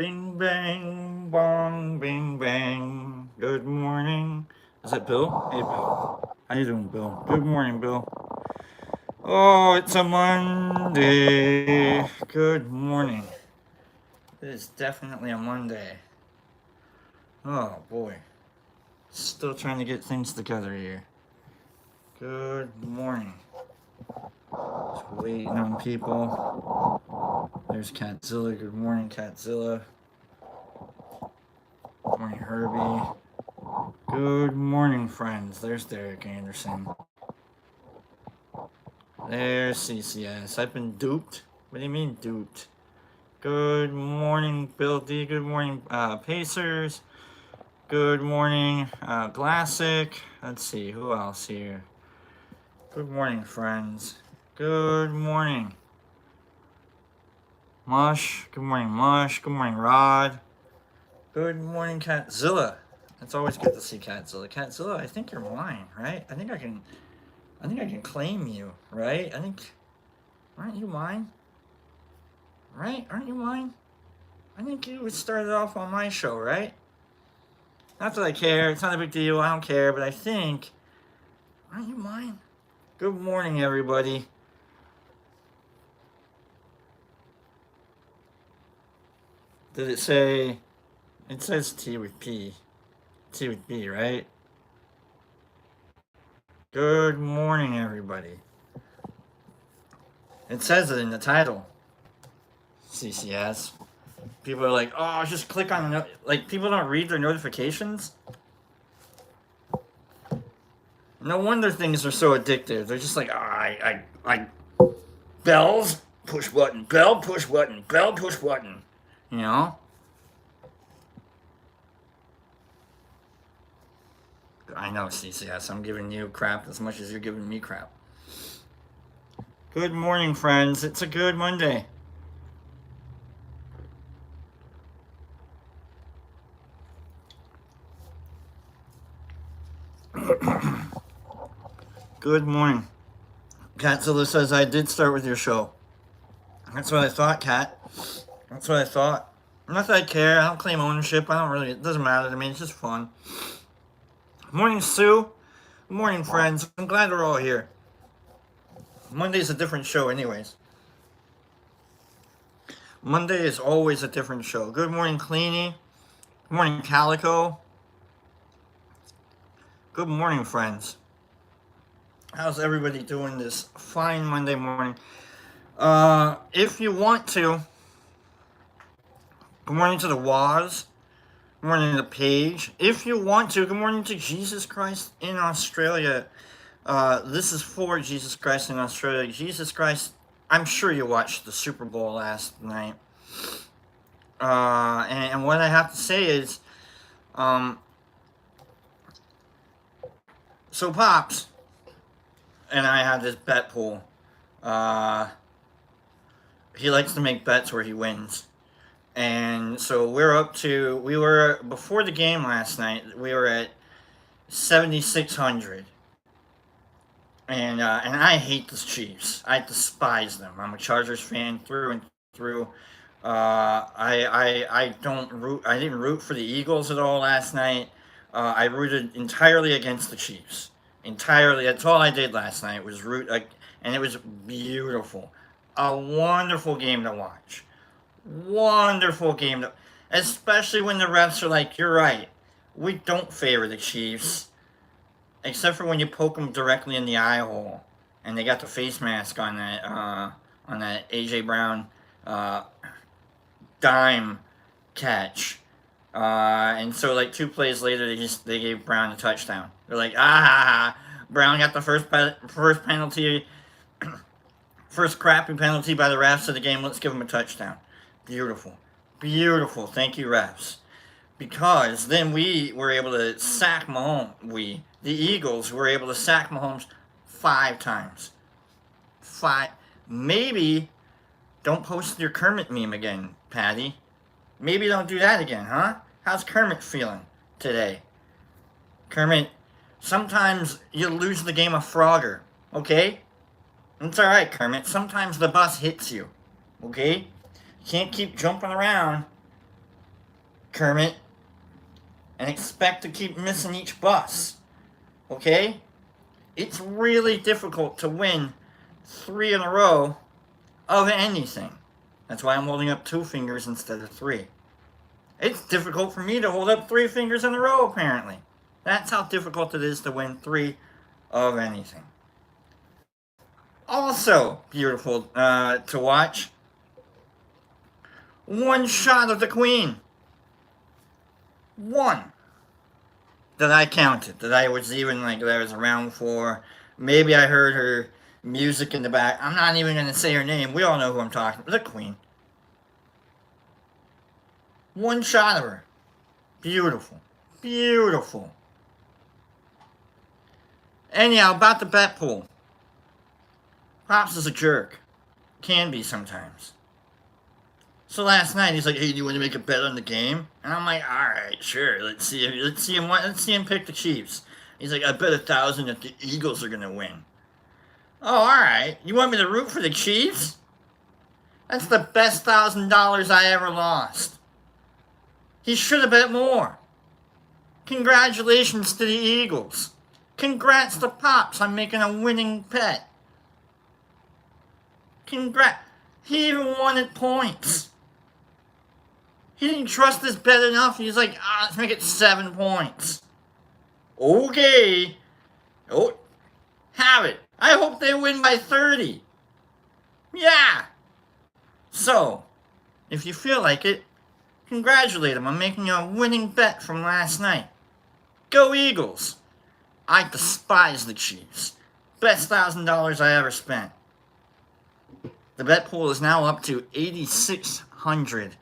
Bing bang bong bing bang. Good morning. Is that Bill? Hey Bill. How you doing, Bill? Good morning, Bill. Oh, it's a Monday. Good morning. It is definitely a Monday. Oh boy. Still trying to get things together here. Good morning. Just waiting on people. There's Catzilla. Good morning, Catzilla. Good morning, Herbie. Good morning, friends. There's Derek Anderson. There's CCS. I've been duped. What do you mean duped? Good morning, Bill D. Good morning, Pacers. Good morning, Classic. Let's see, who else here? Good morning, friends. Good morning. Mush. Good morning, Mush. Good morning, Rod. Good morning, Catzilla. It's always good to see Catzilla. Catzilla, I think you're mine, right? I think I can claim you, right? Aren't you mine? Right? Aren't you mine? I think you started off on my show, right? Not that I care. It's not a big deal. I don't care. But I think, aren't you mine? Good morning, everybody. Did it say? It says T with P. T with B, right? Good morning, everybody. It says it in the title. CCS. People are like, oh, just click on the like. People don't read their notifications. No wonder things are so addictive. They're just like, oh, I bells, push button, bell, push button, bell, push button. You know? I know, CCS. I'm giving you crap as much as you're giving me crap. Good morning, friends. It's a good Monday. Good morning. Catzilla says I did start with your show. That's what I thought, Cat. That's what I thought. Not that I care. I don't claim ownership. I don't really. It doesn't matter to me. It's just fun. Morning, Sue. Good morning, friends. I'm glad we're all here. Monday's a different show, anyways. Monday is always a different show. Good morning, Cleany. Good morning, Calico. Good morning, friends. How's everybody doing this fine Monday morning? If you want to, good morning to the Waz. Good morning to Paige. If you want to, good morning to Jesus Christ in Australia. This is for Jesus Christ in Australia. Jesus Christ, I'm sure you watched the Super Bowl last night. And what I have to say is, so Pops and I had this bet pool. He likes to make bets where he wins. And so we were, before the game last night, we were at 7,600. And I hate the Chiefs. I despise them. I'm a Chargers fan through and through. I don't root. I didn't root for the Eagles at all last night. I rooted entirely against the Chiefs. Entirely. That's all I did last night was root, and it was beautiful. A wonderful game to watch. Wonderful game to, especially when the refs are like, "You're right. We don't favor the Chiefs." Except for when you poke them directly in the eye hole, and they got the face mask on that AJ Brown dime catch, and so like 2 plays later they gave Brown a touchdown. They're like, Brown got the first penalty, first crappy penalty by the refs of the game. Let's give him a touchdown. Beautiful, beautiful. Thank you, refs. Because then we were able to sack Mahomes. The Eagles, were able to sack Mahomes 5 times. 5. Maybe don't post your Kermit meme again, Patty. Maybe don't do that again, huh? How's Kermit feeling today? Kermit, sometimes you lose the game of Frogger, okay? It's alright, Kermit. Sometimes the bus hits you, okay? You can't keep jumping around. Kermit, and expect to keep missing each bus. Okay? It's really difficult to win 3 in a row of anything. That's why I'm holding up 2 fingers instead of 3. It's difficult for me to hold up 3 fingers in a row, apparently. That's how difficult it is to win 3 of anything. Also beautiful to watch. One shot of the Queen. 1. That I counted. That I was even that I was around for. Maybe I heard her music in the back. I'm not even going to say her name. We all know who I'm talking about. The Queen. 1 shot of her. Beautiful. Beautiful. Anyhow, about the bet pool. Pops is a jerk. Can be sometimes. So last night he's like, "Hey, do you want to make a bet on the game?" And I'm like, "All right, sure. Let's see him pick the Chiefs." He's like, "I bet 1,000 that the Eagles are gonna win." Oh, all right. You want me to root for the Chiefs? That's the best $1,000 I ever lost. He should have bet more. Congratulations to the Eagles. Congrats to Pops on making a winning bet. He even wanted points. He didn't trust his bet enough. He's like, let's make it 7 points. Okay. Oh, have it. I hope they win by 30. Yeah. So, if you feel like it, congratulate him on making a winning bet from last night. Go Eagles. I despise the Chiefs. Best $1,000 I ever spent. The bet pool is now up to 8,600.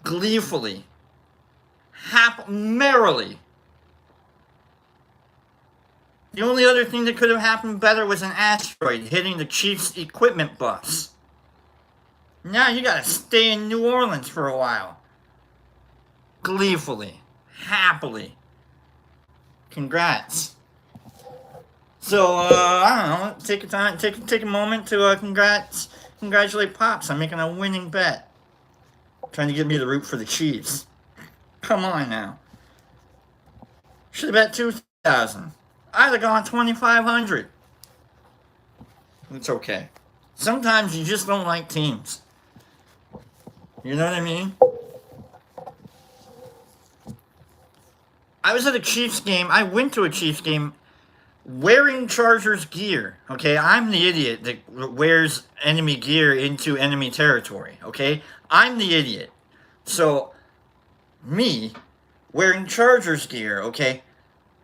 Gleefully, merrily. The only other thing that could have happened better was an asteroid hitting the Chiefs' equipment bus. Now you gotta stay in New Orleans for a while. Gleefully, happily. Congrats. So, I don't know, take a moment to congratulate Pops on making a winning bet. Trying to get me to root for the Chiefs. Come on now. Should have bet 2,000. I'd have gone 2,500. It's okay. Sometimes you just don't like teams. You know what I mean? I was at a Chiefs game. I went to a Chiefs game wearing Chargers gear. Okay, I'm the idiot that wears enemy gear into enemy territory. Okay, I'm the idiot. So, me wearing Chargers gear. Okay,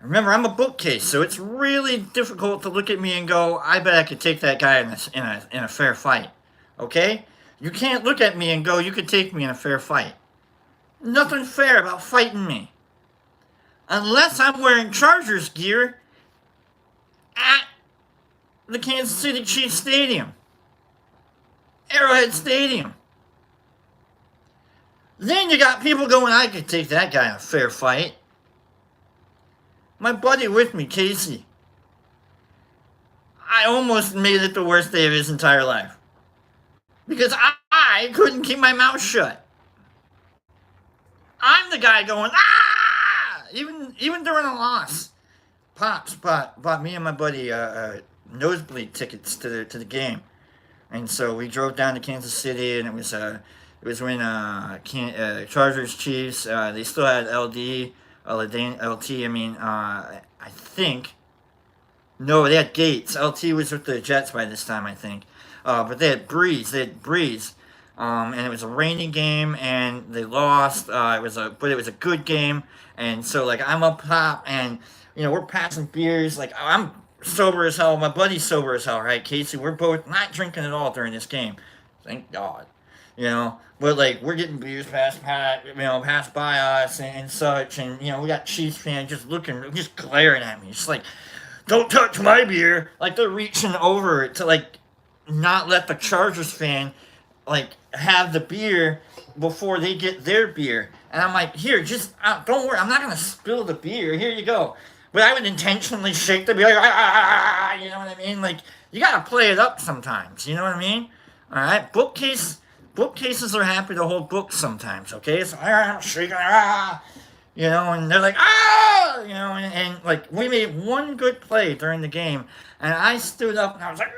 remember I'm a bookcase, so it's really difficult to look at me and go, "I bet I could take that guy in a fair fight." Okay, you can't look at me and go, "You could take me in a fair fight." Nothing fair about fighting me. Unless I'm wearing Chargers gear at the Kansas City Chiefs Stadium. Arrowhead Stadium. Then you got people going, "I could take that guy in a fair fight." My buddy with me, Casey, I almost made it the worst day of his entire life. Because I couldn't keep my mouth shut. I'm the guy going, "Ah!" Even during a loss. Pops bought me and my buddy nosebleed tickets to the game, and so we drove down to Kansas City, and it was when Chargers Chiefs. They still had LT. I think. No, they had Gates. LT was with the Jets by this time, I think. But they had Breeze. And it was a rainy game, and they lost. But it was a good game, and so I'm up top, and we're passing beers. I'm sober as hell. My buddy's sober as hell, right, Casey? We're both not drinking at all during this game, thank God. But we're getting beers passed by us and such, and we got Chiefs fans just glaring at me, just "Don't touch my beer!" They're reaching over it to not let the Chargers fan have the beer before they get their beer. And I'm like, "Here, just don't worry, I'm not gonna spill the beer. Here you go." But I would intentionally shake the beer, you know what I mean? You gotta play it up sometimes, you know what I mean? All right, bookcase bookcases are happy to hold books sometimes, okay? So I'm shaking, and they're like, and like, we made one good play during the game, and I stood up and I was like,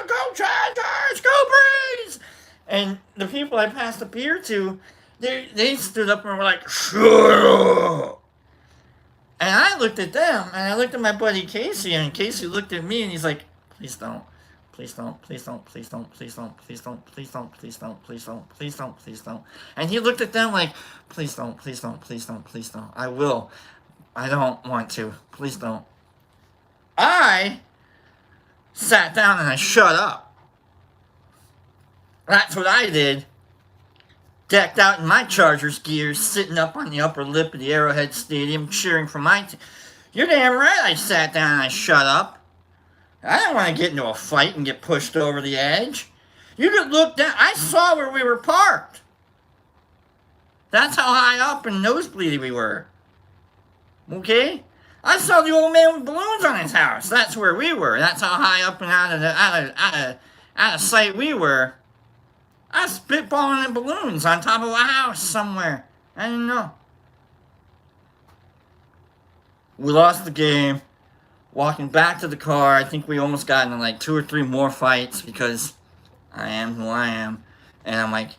go Chargers, go Braves! And the people I passed the beer to, they stood up and were like, shut up! And I looked at them, and I looked at my buddy Casey, and Casey looked at me, and he's like, please don't. Please don't, please don't, please don't, please don't, please don't, please don't, please don't, please don't, please don't, please don't. And he looked at them like, please don't, please don't, please don't, please don't. I will. I don't want to. Please don't. I sat down and I shut up. That's what I did. Decked out in my Chargers gear, sitting up on the upper lip of the Arrowhead Stadium, cheering for my team. You're damn right I sat down and I shut up. I didn't want to get into a fight and get pushed over the edge. You could look down. I saw where we were parked. That's how high up and nosebleedy we were. Okay? I saw the old man with balloons on his house. That's where we were. That's how high up and out of sight we were. I was spitballing in balloons on top of a house somewhere. I didn't know. We lost the game. Walking back to the car, I think we almost got into like 2 or 3 more fights because I am who I am. And I'm like,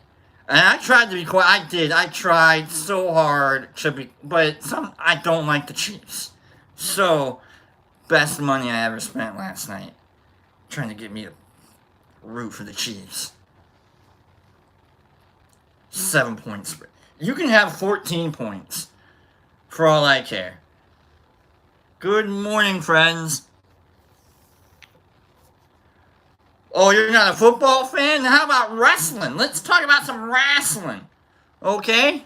and I tried to be quiet. I did. I tried so hard to be, but I don't like the Chiefs. So, best money I ever spent last night trying to get me to root for the Chiefs. 7 points. You can have 14 points for all I care. Good morning, friends. Oh, you're not a football fan? How about wrestling? Let's talk about some wrestling. Okay?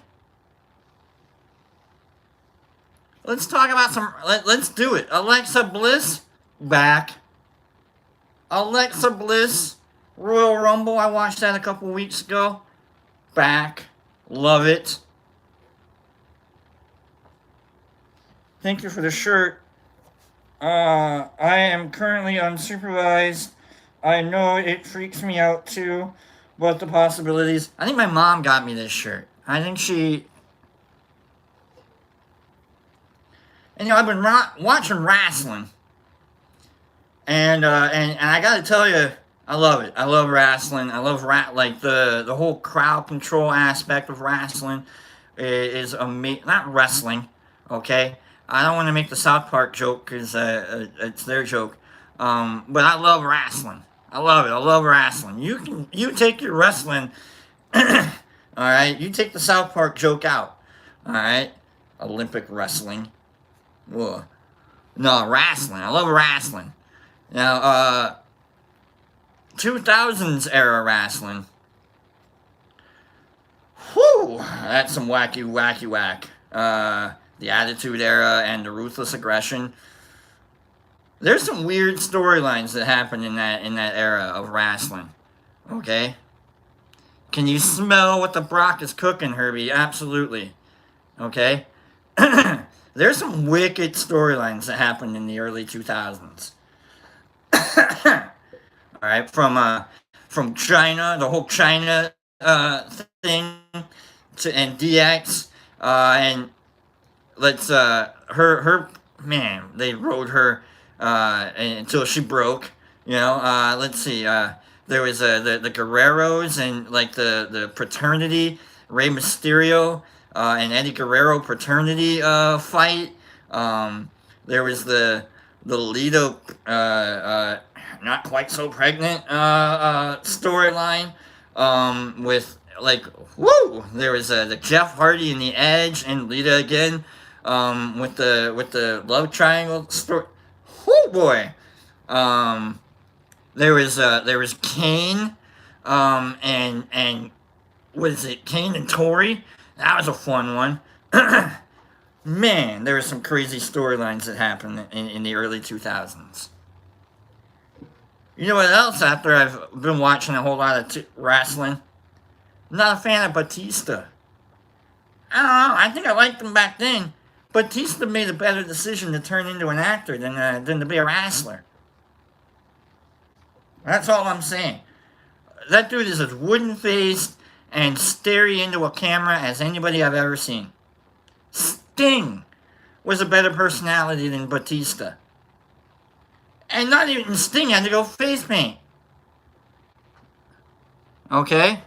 Let's talk about some... Let's do it. Alexa Bliss, back. Alexa Bliss, Royal Rumble. I watched that a couple weeks ago. Back. Love it. Thank you for the shirt. I am currently unsupervised. I know it freaks me out too, but the possibilities. I think my mom got me this shirt. I think she... And I've been watching wrestling. And I gotta tell you, I love it. I love wrestling. I love the whole crowd control aspect of wrestling is amazing. Not wrestling, okay? I don't want to make the South Park joke because it's their joke. But I love wrestling. I love it. I love wrestling. You take your wrestling, alright? You take the South Park joke out, alright? Olympic wrestling. Whoa. No, wrestling. I love wrestling. Now, 2000s era wrestling. Whew! That's some wacky whack. The Attitude Era and the Ruthless Aggression. There's some weird storylines that happen in that era of wrestling. Okay? Can you smell what the Brock is cooking, Herbie? Absolutely. Okay? There's some wicked storylines that happened in the early 2000s. Alright, from China, the whole China thing, and DX, and let's man, they rode her until she broke. Let's see. There was the Guerreros and like the fraternity, Rey Mysterio and Eddie Guerrero fraternity fight. There was the Lita not quite so pregnant storyline with like woo. There was the Jeff Hardy and the Edge and Lita again. With the love triangle story. Oh boy. There was Kane, and what is it? Kane and Tori. That was a fun one. Man, there were some crazy storylines that happened in the early 2000s. You know what else? After I've been watching a whole lot of wrestling, I'm not a fan of Batista. I don't know. I think I liked him back then. Batista made a better decision to turn into an actor than to be a wrestler. That's all I'm saying. That dude is as wooden-faced and stare into a camera as anybody I've ever seen. Sting was a better personality than Batista. And not even Sting had to go face paint. Okay?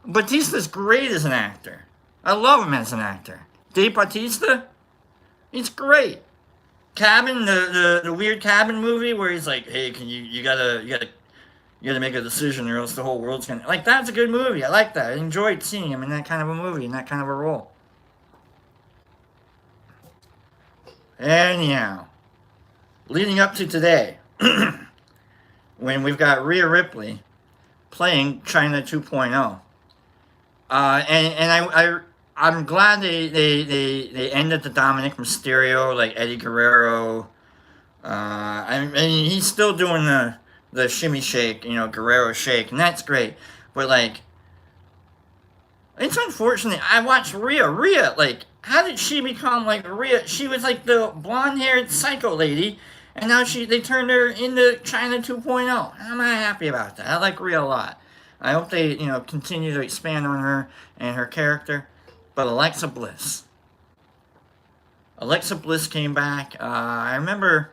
Batista's great as an actor. I love him as an actor. Dave Bautista, he's great. Cabin, the weird Cabin movie where he's like, hey, you gotta make a decision or else the whole world's gonna, like, that's a good movie. I like that. I enjoyed seeing him in that kind of a movie, in that kind of a role. Anyhow, leading up to today, when we've got Rhea Ripley playing China 2.0, I'm glad they ended the Dominic Mysterio, like Eddie Guerrero. I mean, he's still doing the shimmy shake, Guerrero shake, and that's great. But like, it's unfortunate. I watched Rhea. Like, how did she become like Rhea? She was like the blonde-haired psycho lady, and now they turned her into China 2.0. I'm not happy about that. I like Rhea a lot. I hope they, continue to expand on her and her character. But Alexa Bliss came back. I remember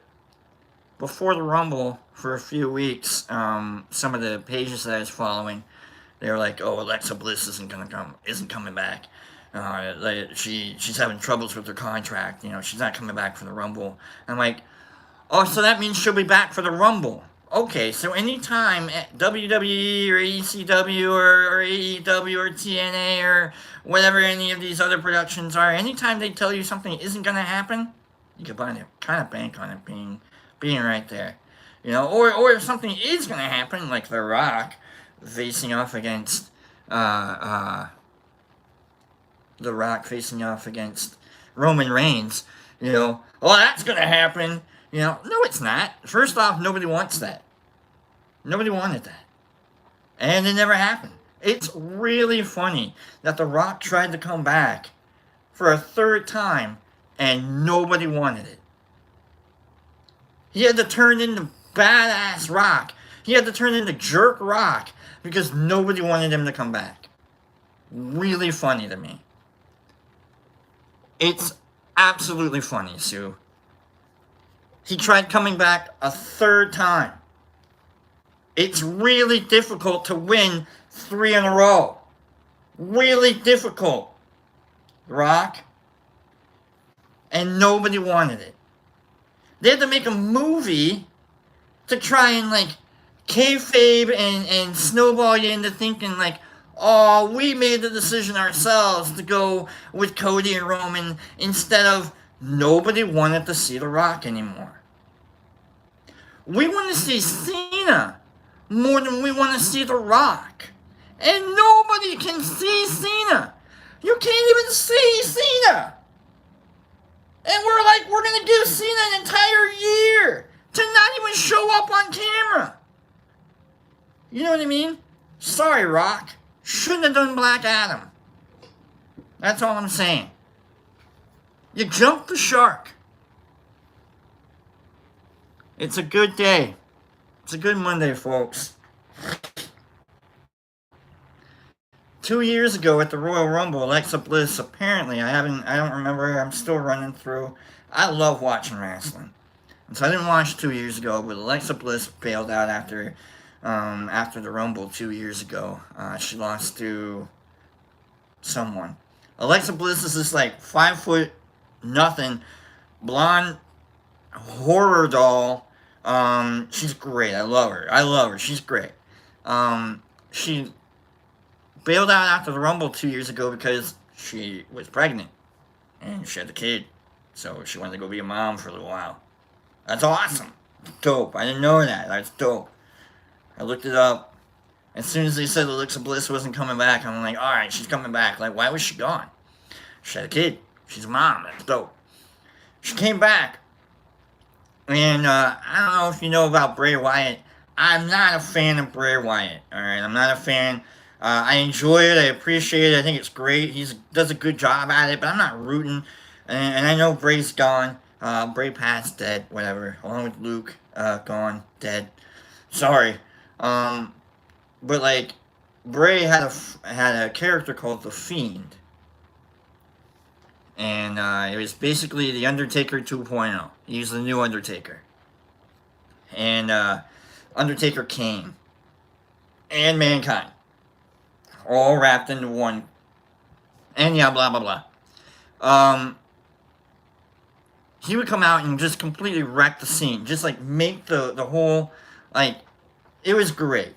before the Rumble for a few weeks, some of the pages that I was following, they were like, "Oh, Alexa Bliss isn't coming back. She's having troubles with her contract. She's not coming back for the Rumble." I'm like, "Oh, so that means she'll be back for the Rumble." Okay, so anytime WWE or ECW or AEW or TNA or whatever any of these other productions are, anytime they tell you something isn't going to happen, you can kind of bank on it being right there. Or if something is going to happen, like The Rock facing off against Roman Reigns, oh, that's going to happen. No, it's not. First off, nobody wants that. Nobody wanted that. And it never happened. It's really funny that The Rock tried to come back for a third time and nobody wanted it. He had to turn into badass Rock. He had to turn into jerk Rock because nobody wanted him to come back. Really funny to me. It's absolutely funny, Sue. He tried coming back a third time. It's really difficult to win 3 in a row. Really difficult. Rock. And nobody wanted it. They had to make a movie to try and, like, kayfabe and snowball you into thinking, like, oh, we made the decision ourselves to go with Cody and Roman instead of nobody wanted to see The Rock anymore. We want to see Cena more than we want to see The Rock. And nobody can see Cena. You can't even see Cena. And we're going to give Cena an entire year to not even show up on camera. You know what I mean? Sorry, Rock. Shouldn't have done Black Adam. That's all I'm saying. You jumped the shark. It's a good day. It's a good Monday, folks. 2 years ago at the Royal Rumble, Alexa Bliss, apparently, I don't remember, I'm still running through. I love watching wrestling. And so I didn't watch 2 years ago, but Alexa Bliss bailed out after the Rumble 2 years ago. She lost to someone. Alexa Bliss is this, like, 5'0" blonde horror doll. She's great. I love her. She's great. She bailed out after the Rumble 2 years ago because she was pregnant. And she had a kid. So she wanted to go be a mom for a little while. That's awesome. Dope. I didn't know that. That's dope. I looked it up. As soon as they said Alexa Bliss wasn't coming back, I'm like, alright, she's coming back. Like, why was she gone? She had a kid. She's a mom. That's dope. She came back. And I don't know if you know about Bray Wyatt. I'm not a fan of Bray Wyatt. Alright, I'm not a fan. I enjoy it. I appreciate it. I think it's great. He does a good job at it, but I'm not rooting. And I know Bray's gone. Bray passed, dead, whatever. Along with Luke, gone, dead. Sorry. But like, Bray had a character called the Fiend, and it was basically the Undertaker 2.0. He's the new Undertaker, and Undertaker Kane and Mankind all wrapped into one, and yeah, blah blah blah. Um, he would come out and just completely wreck the scene, just like make the whole like it was great.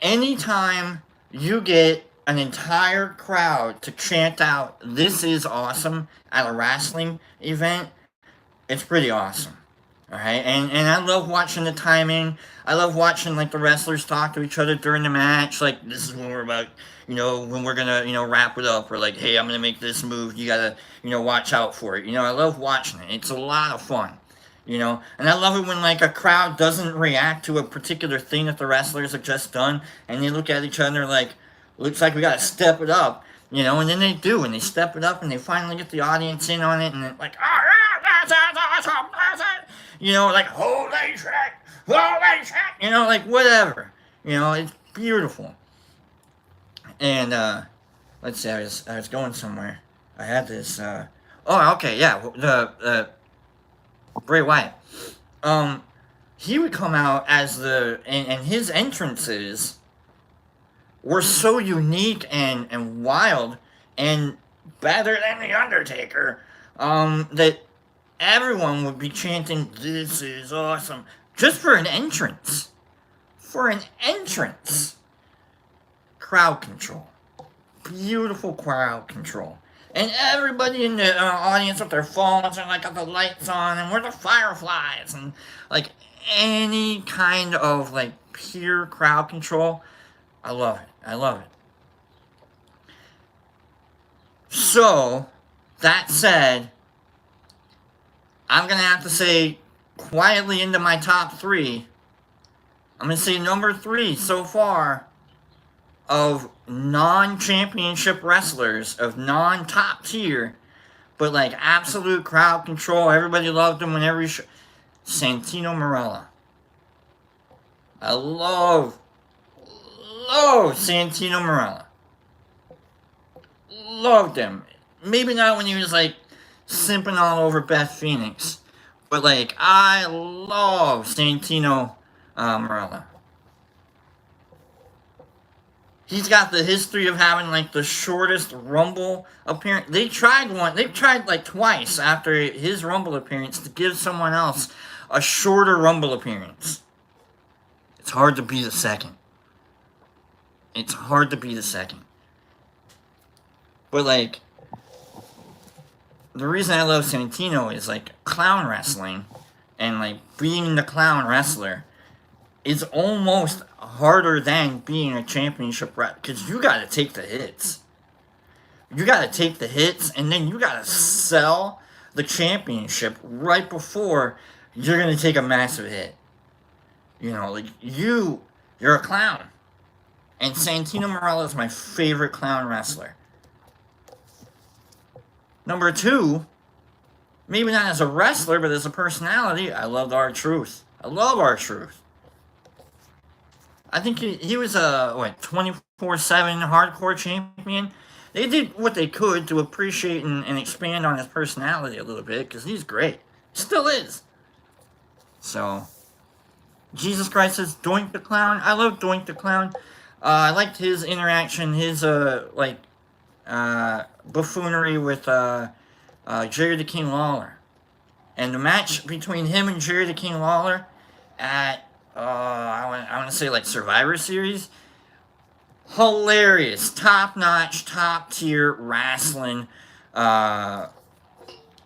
Anytime you get an entire crowd to chant out "This is awesome" at a wrestling event, it's pretty awesome. All right, and I love watching the timing. I love watching like the wrestlers talk to each other during the match. Like this is when we're about, when we're gonna wrap it up, or like, hey, I'm gonna make this move. You gotta watch out for it. I love watching it. It's a lot of fun. And I love it when like a crowd doesn't react to a particular thing that the wrestlers have just done, and they look at each other like, looks like we gotta step it up. And then they do, and they step it up, and they finally get the audience in on it, and they're like, oh yeah, that's awesome, that's it. Like, holy shit, like whatever. It's beautiful. And let's see, I was going somewhere. I had this. Oh, okay, yeah, the Bray Wyatt. Um, he would come out as and his entrances were so unique and wild and better than the Undertaker. That everyone would be chanting, "This is awesome," just for an entrance. For an entrance. Crowd control. Beautiful crowd control. And everybody in the audience with their phones and like got the lights on, and we're the fireflies, and like any kind of like pure crowd control. I love it. I love it. So, that said, I'm going to have to say quietly into my top three. I'm going to say number three so far of non-championship wrestlers, of non-top tier, but like absolute crowd control. Everybody loved him whenever he Santino Marella. I love Santino Marella. Loved him. Maybe not when he was like simping all over Beth Phoenix, but like I love Santino Marella. He's got the history of having like the shortest Rumble appearance. They tried like twice after his Rumble appearance to give someone else a shorter Rumble appearance. It's hard to be the second. It's hard to be the second. But like, the reason I love Santino is like clown wrestling and like being the clown wrestler is almost harder than being a championship rep, because you got to take the hits. You got to take the hits, and then you got to sell the championship right before you're going to take a massive hit. Like you're a clown. And Santino Marella is my favorite clown wrestler. Number two, maybe not as a wrestler, but as a personality, I loved R-Truth. I love R-Truth. I think he was a 24/7 hardcore champion. They did what they could to appreciate and expand on his personality a little bit, because he's great. Still is. So, Jesus Christ says Doink the Clown. I love Doink the Clown. I liked his interaction, his buffoonery with Jerry the King Lawler. And the match between him and Jerry the King Lawler at I want to say like Survivor Series. Hilarious, top notch, top tier wrestling,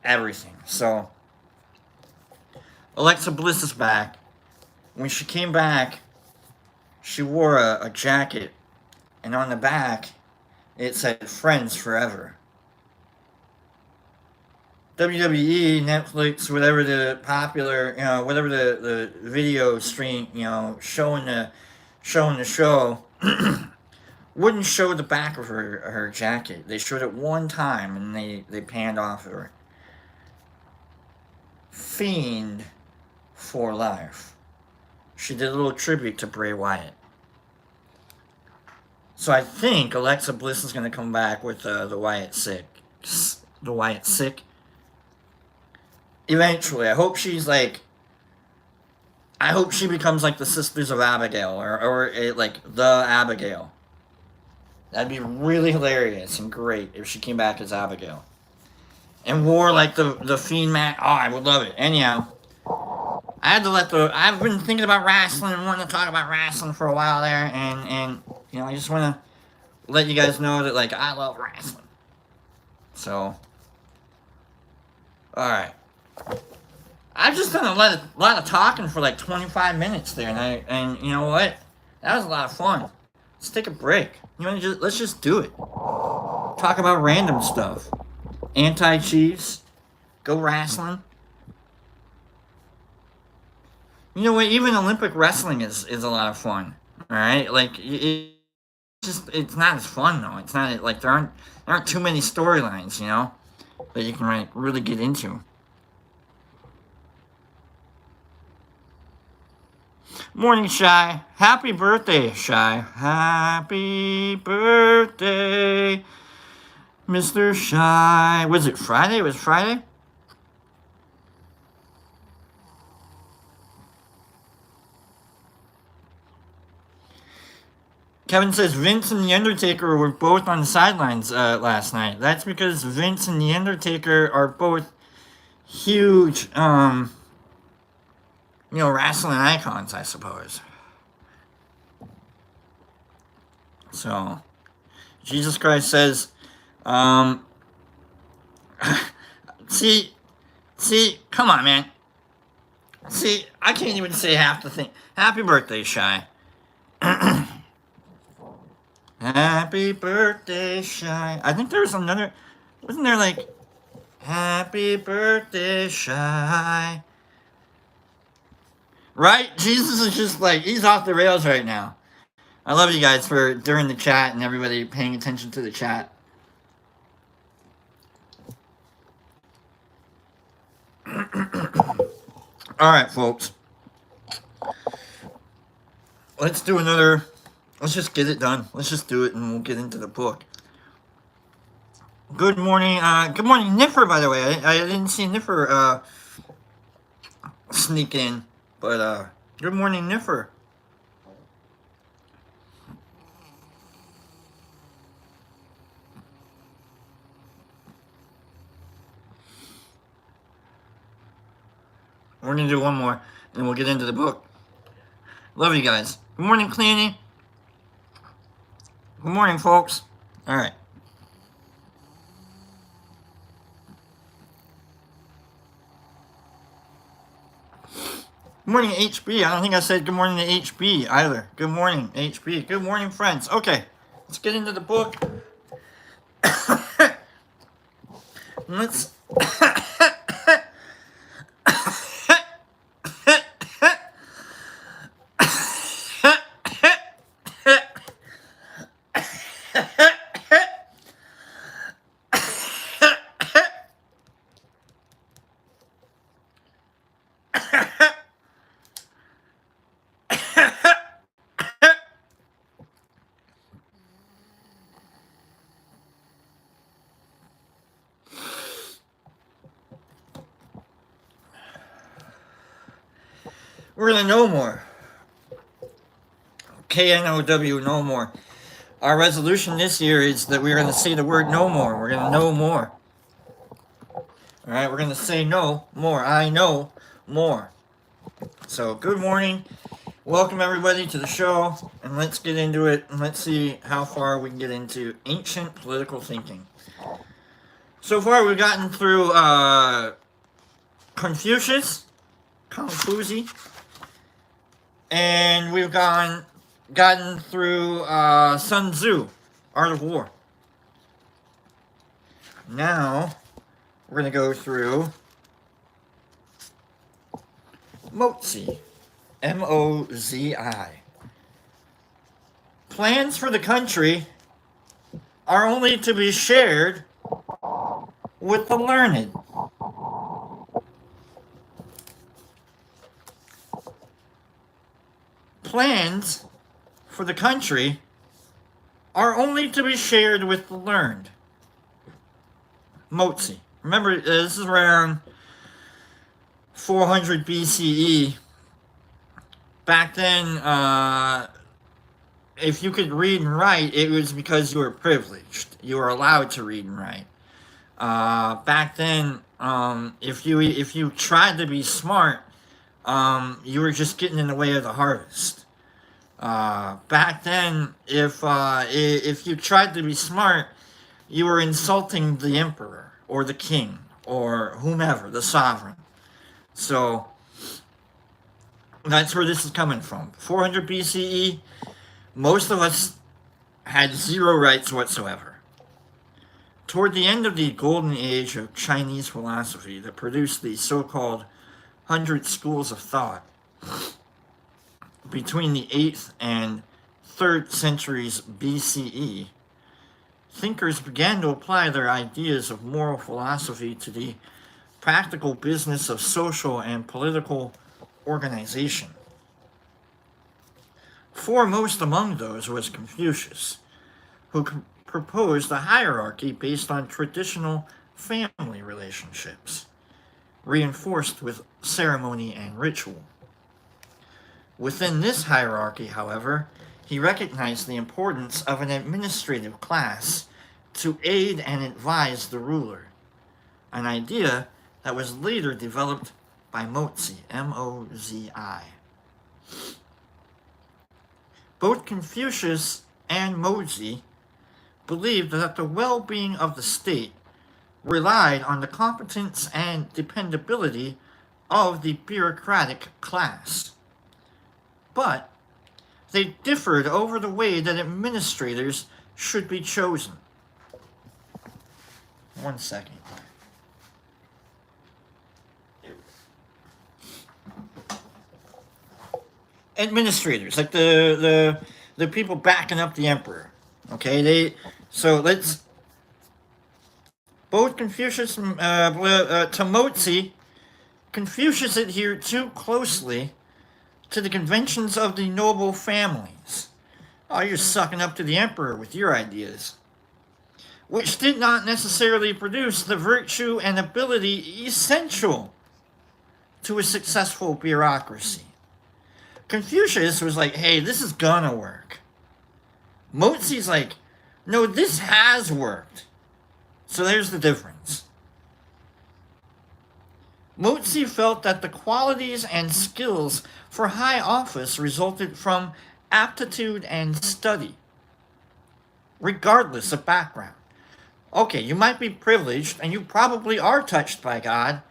everything. So Alexa Bliss is back. When she came back, she wore a jacket, and on the back it said "Friends Forever." WWE, Netflix, whatever the popular, whatever the video stream, showing the show, wouldn't show the back of her jacket. They showed it one time and they panned off of her. Fiend for life. She did a little tribute to Bray Wyatt. So I think Alexa Bliss is going to come back with the Wyatt Six. The Wyatt Sick. Eventually. I hope she's like. I hope she becomes like the Sisters of Abigail or like the Abigail. That'd be really hilarious and great if she came back as Abigail. And wore like the Fiend mat. Oh, I would love it. Anyhow, I had to let the. I've been thinking about wrestling and wanting to talk about wrestling for a while there, and you know I just want to let you guys know that like I love wrestling. So, all right. I've just done a lot of talking for like 25 minutes there, and you know what? That was a lot of fun. Let's take a break. Let's just do it. Talk about random stuff. Anti-Chiefs. Go wrestling. You know what? Even Olympic wrestling is a lot of fun. All right, like it's not as fun though. It's not like there aren't too many storylines, you know, that you can like, really get into. Morning, Shy. Happy birthday, Shy. Happy birthday, Mr. Shy. Was it Friday? It was Friday? Kevin says Vince and The Undertaker were both on the sidelines last night. That's because Vince and The Undertaker are both huge, wrestling icons, I suppose. So, Jesus Christ says, see, come on, man. See, I can't even say half the thing. Happy birthday, Shy. Happy birthday, Shy. I think there was another, wasn't there like, Happy birthday, Shy. Right? Jesus is just like, he's off the rails right now. I love you guys for during the chat and everybody paying attention to the chat. Alright, folks. Let's do another. Let's just get it done. Let's just do it and we'll get into the book. Good morning. Good morning, Niffer, by the way. I didn't see Niffer sneak in. But, good morning, Niffer. We're going to do one more, and we'll get into the book. Love you guys. Good morning, Cleany. Good morning, folks. All right. Good morning, HB. I don't think I said good morning to HB either. Good morning, HB. Good morning, friends. Okay, let's get into the book. Let's... We're going to know more. KNOW, no more. Our resolution this year is that we're going to say the word no more. We're going to know more. Alright, we're going to say no more. I know more. So, good morning. Welcome everybody to the show. And let's get into it. And let's see how far we can get into ancient political thinking. So far we've gotten through Confucius. And we've gotten through Sun Tzu, Art of War. Now, we're going to go through Mozi, M-O-Z-I. Plans for the country are only to be shared with the learned. Plans for the country are only to be shared with the learned. Mozi. Remember, this is around 400 BCE. Back then, if you could read and write, it was because you were privileged. You were allowed to read and write. Back then, if you tried to be smart, you were just getting in the way of the harvest. Back then, if you tried to be smart, you were insulting the emperor or the king or whomever, the sovereign. So that's where this is coming from. 400 BCE, most of us had zero rights whatsoever. Toward the end of the golden age of Chinese philosophy that produced the so-called 100 schools of thought, between the 8th and 3rd centuries BCE, thinkers began to apply their ideas of moral philosophy to the practical business of social and political organization. Foremost among those was Confucius, who proposed a hierarchy based on traditional family relationships, reinforced with ceremony and ritual. Within this hierarchy, however, he recognized the importance of an administrative class to aid and advise the ruler, an idea that was later developed by Mozi, M-O-Z-I. Both Confucius and Mozi believed that the well-being of the state relied on the competence and dependability of the bureaucratic class. But they differed over the way that administrators should be chosen. One second. Administrators, like the people backing up the emperor. Okay, both Confucius and to Mozi, Confucius adhered too closely to the conventions of the noble families. Oh, you're sucking up to the emperor with your ideas, which did not necessarily produce the virtue and ability essential to a successful bureaucracy. Confucius was like, hey, this is gonna work. Mozi's like, no, this has worked. So there's the difference. Mozi felt that the qualities and skills for high office resulted from aptitude and study, regardless of background. Okay, you might be privileged, and you probably are touched by God,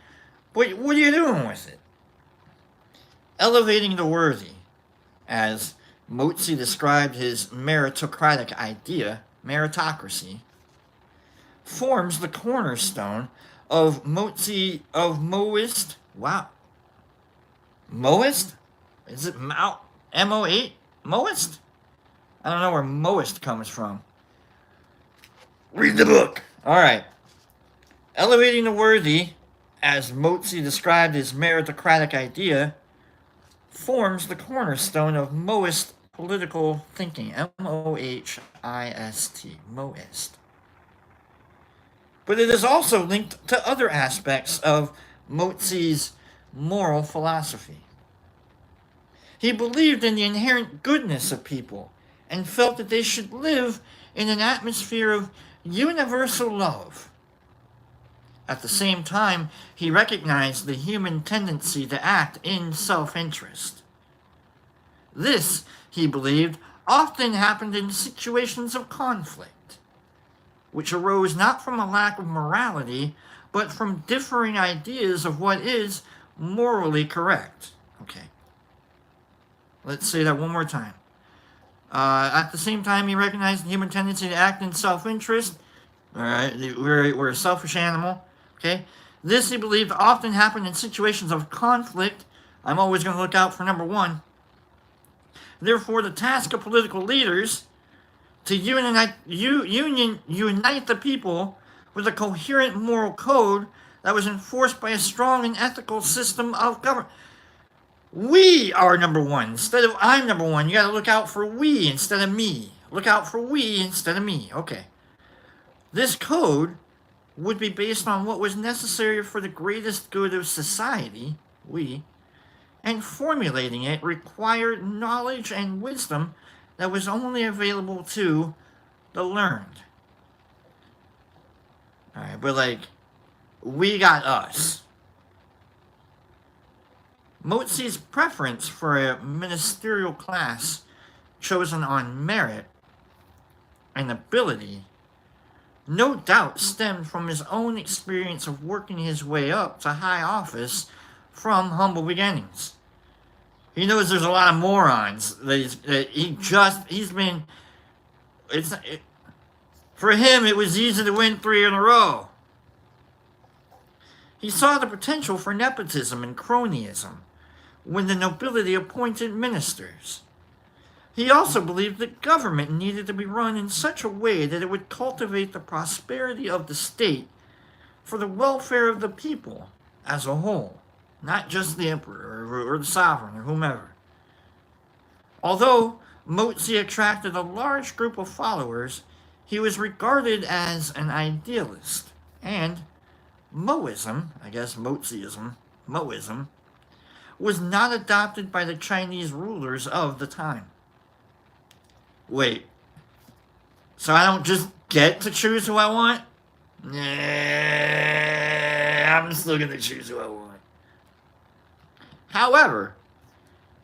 but what are you doing with it? Elevating the worthy, as Mozi described his meritocratic idea, meritocracy, forms the cornerstone of Moist. Wow. Moist? Is it M-O-8? Moist? I don't know where Moist comes from. Read the book. All right. Elevating the worthy, as Mozi described his meritocratic idea, forms the cornerstone of Moist political thinking. M-O-H-I-S-T. Moist. But it is also linked to other aspects of Mozi's moral philosophy. He believed in the inherent goodness of people and felt that they should live in an atmosphere of universal love. At the same time, he recognized the human tendency to act in self-interest. This, he believed, often happened in situations of conflict, which arose not from a lack of morality, but from differing ideas of what is morally correct. Okay. Let's say that one more time. At the same time, he recognized the human tendency to act in self-interest. All right, we're a selfish animal. Okay. This, he believed, often happened in situations of conflict. I'm always going to look out for number one. Therefore, the task of political leaders to unite the people with a coherent moral code that was enforced by a strong and ethical system of government. We are number one. Instead of I'm number one, you got to look out for we instead of me. Look out for we instead of me. Okay. This code would be based on what was necessary for the greatest good of society, we, and formulating it required knowledge and wisdom that was only available to the learned. Alright, but like, we got us. Mozi's preference for a ministerial class chosen on merit and ability no doubt stemmed from his own experience of working his way up to high office from humble beginnings. He knows there's a lot of morons that he's been. For him, it was easy to win 3 in a row. He saw the potential for nepotism and cronyism when the nobility appointed ministers. He also believed that government needed to be run in such a way that it would cultivate the prosperity of the state for the welfare of the people as a whole, not just the emperor or the sovereign or whomever. Although Mozi attracted a large group of followers, he was regarded as an idealist, and Moism, I guess Moziism, Moism, was not adopted by the Chinese rulers of the time. Wait, so I don't just get to choose who I want? Nah, I'm still gonna choose who I want. However,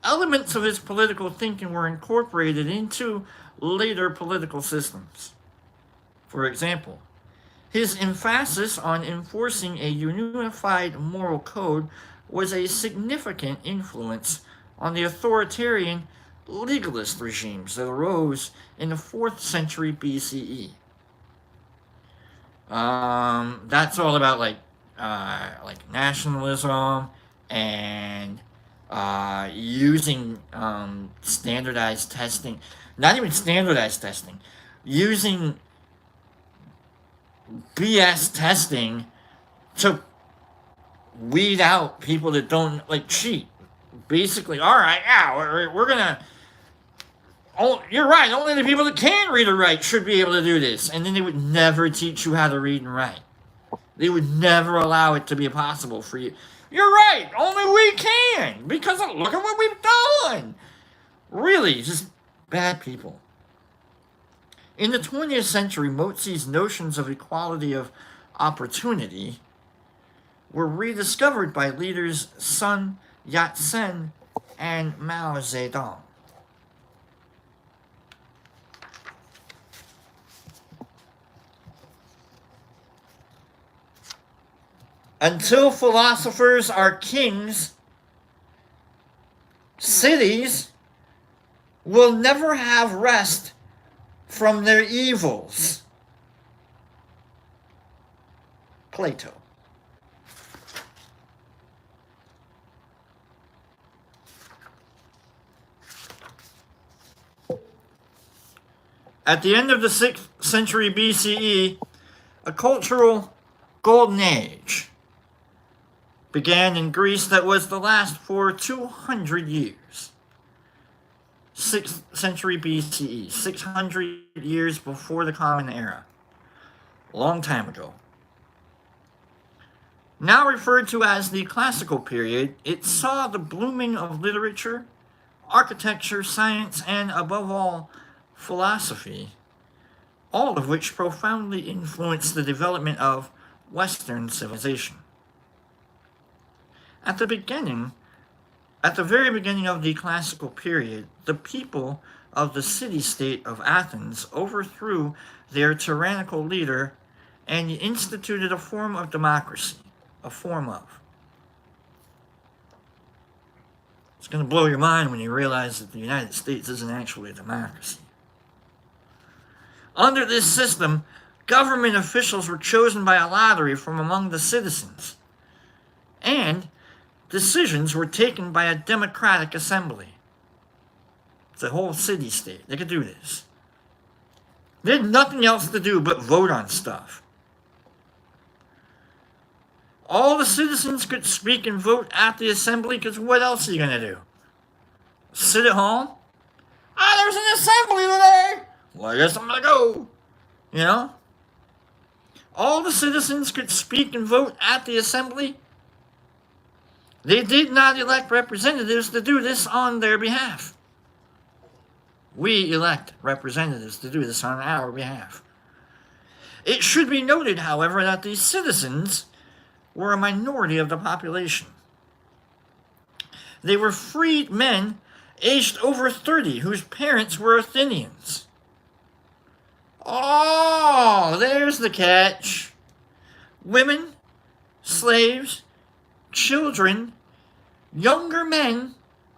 elements of his political thinking were incorporated into later political systems. For example, his emphasis on enforcing a unified moral code was a significant influence on the authoritarian legalist regimes that arose in the 4th century BCE. That's all about like nationalism and using standardized testing. Not even standardized testing. Using BS testing to weed out people that don't like cheat. Basically, all right, yeah, we're gonna. Oh, you're right. Only the people that can read or write should be able to do this, and then they would never teach you how to read and write. They would never allow it to be possible for you. You're right. Only we can, because look at what we've done. Really, just bad people. In the 20th century, Mozi's notions of equality of opportunity were rediscovered by leaders Sun Yat-sen and Mao Zedong. Until philosophers are kings, cities will never have rest from their evils. Plato. At the end of the 6th century BCE, a cultural golden age began in Greece that was to last for 200 years. 6th century BCE, 600 years before the Common Era. A long time ago. Now referred to as the classical period, it saw the blooming of literature, architecture, science, and above all, philosophy, all of which profoundly influenced the development of Western civilization. At the very beginning of the classical period, the people of the city-state of Athens overthrew their tyrannical leader and instituted a form of democracy. It's going to blow your mind when you realize that the United States isn't actually a democracy. Under this system, government officials were chosen by a lottery from among the citizens, and decisions were taken by a democratic assembly. It's a whole city-state. They could do this. They had nothing else to do but vote on stuff. All the citizens could speak and vote at the assembly, because what else are you going to do? Sit at home? There's an assembly today! Well, I guess I'm gonna go. You know? All the citizens could speak and vote at the assembly. They did not elect representatives to do this on their behalf. We elect representatives to do this on our behalf. It should be noted, however, that these citizens were a minority of the population. They were freed men aged over 30 whose parents were Athenians. Oh, there's the catch. Women, slaves, children, younger men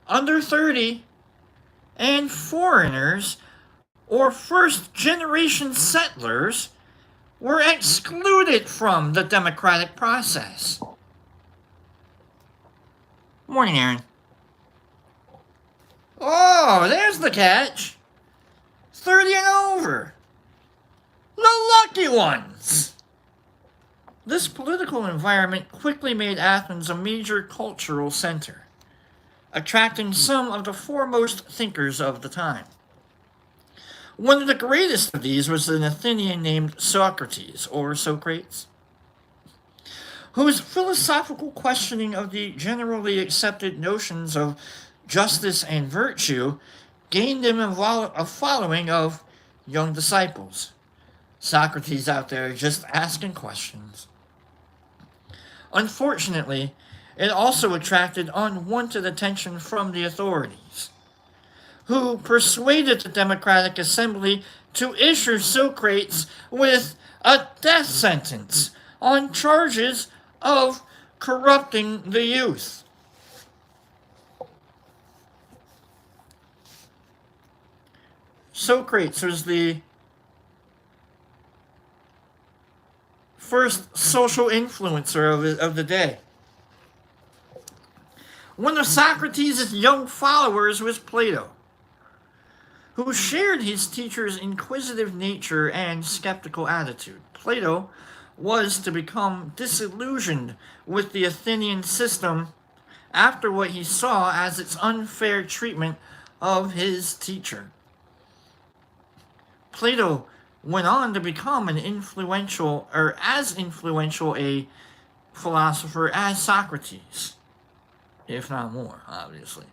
under 30, and foreigners or first-generation settlers were excluded from the democratic process. Morning, Aaron. Oh, there's the catch. 30 and over. The lucky ones. This political environment quickly made Athens a major cultural center, attracting some of the foremost thinkers of the time. One of the greatest of these was an Athenian named Socrates, or Socrates, whose philosophical questioning of the generally accepted notions of justice and virtue gained him a following of young disciples. Socrates out there just asking questions. Unfortunately, it also attracted unwanted attention from the authorities, who persuaded the Democratic Assembly to issue Socrates with a death sentence on charges of corrupting the youth. Socrates was the first social influencer of the day. One of Socrates' young followers was Plato, who shared his teacher's inquisitive nature and skeptical attitude. Plato was to become disillusioned with the Athenian system after what he saw as its unfair treatment of his teacher. Plato went on to become as influential a philosopher as Socrates, if not more, obviously.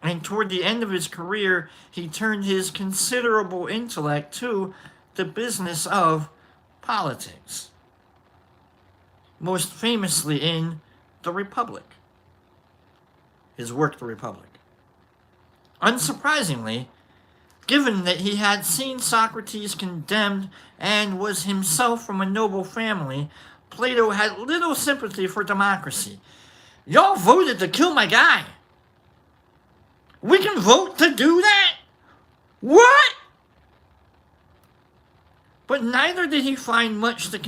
And toward the end of his career, he turned his considerable intellect to the business of politics, most famously in The Republic, his work The Republic. Unsurprisingly, given that he had seen Socrates condemned and was himself from a noble family, Plato had little sympathy for democracy. Y'all voted to kill my guy. We can vote to do that? What? But neither did he find much to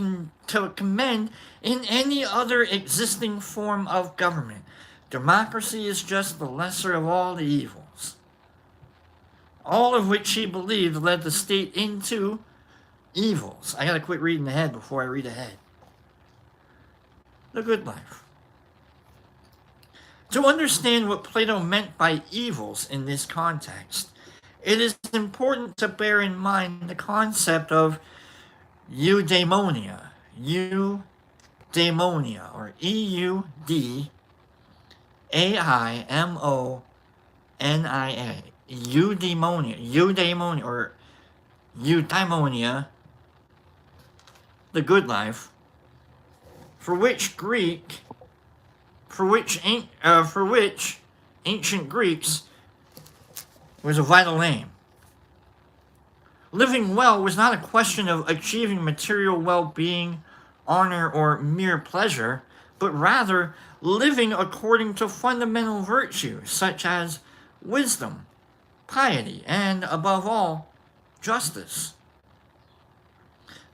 commend in any other existing form of government. Democracy is just the lesser of all the evils, all of which he believed led the state into evils. I gotta quit reading ahead before I read ahead. The good life. To understand what Plato meant by evils in this context, it is important to bear in mind the concept of eudaimonia. Eudaimonia, or Eudaimonia. Eudaimonia, or eudaimonia, the good life, for which ancient Greeks was a vital aim. Living well was not a question of achieving material well-being, honor, or mere pleasure, but rather living according to fundamental virtues such as wisdom, piety, and, above all, justice.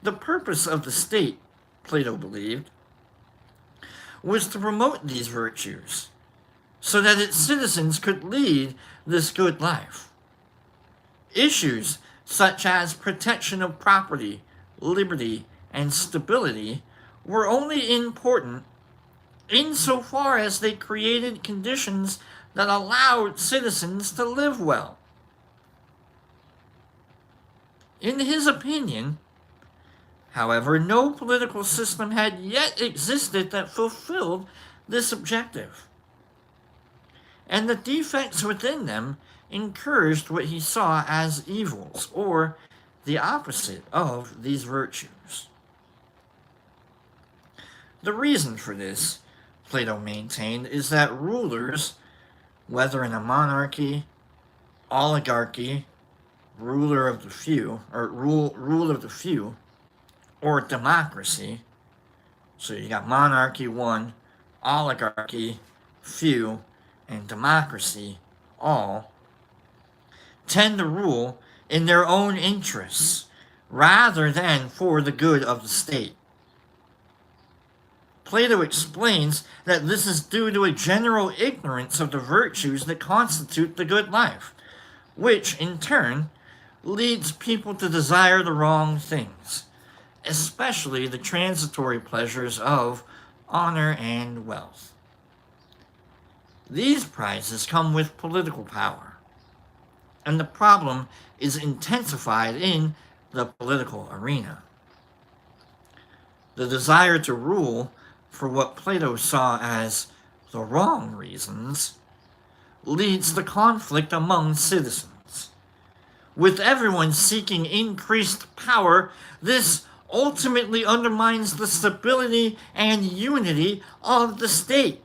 The purpose of the state, Plato believed, was to promote these virtues so that its citizens could lead this good life. Issues such as protection of property, liberty, and stability were only important insofar as they created conditions that allowed citizens to live well. In his opinion, however, no political system had yet existed that fulfilled this objective, and the defects within them encouraged what he saw as evils, or the opposite of these virtues. The reason for this, Plato maintained, is that rulers, whether in a monarchy, oligarchy, ruler of the few, or rule of the few, or democracy, so you got monarchy one, oligarchy, few, and democracy, all, tend to rule in their own interests rather than for the good of the state. Plato explains that this is due to a general ignorance of the virtues that constitute the good life, which, in turn, leads people to desire the wrong things, especially the transitory pleasures of honor and wealth. These prizes come with political power, and the problem is intensified in the political arena. The desire to rule for what Plato saw as the wrong reasons leads to conflict among citizens. With everyone seeking increased power, this ultimately undermines the stability and unity of the state.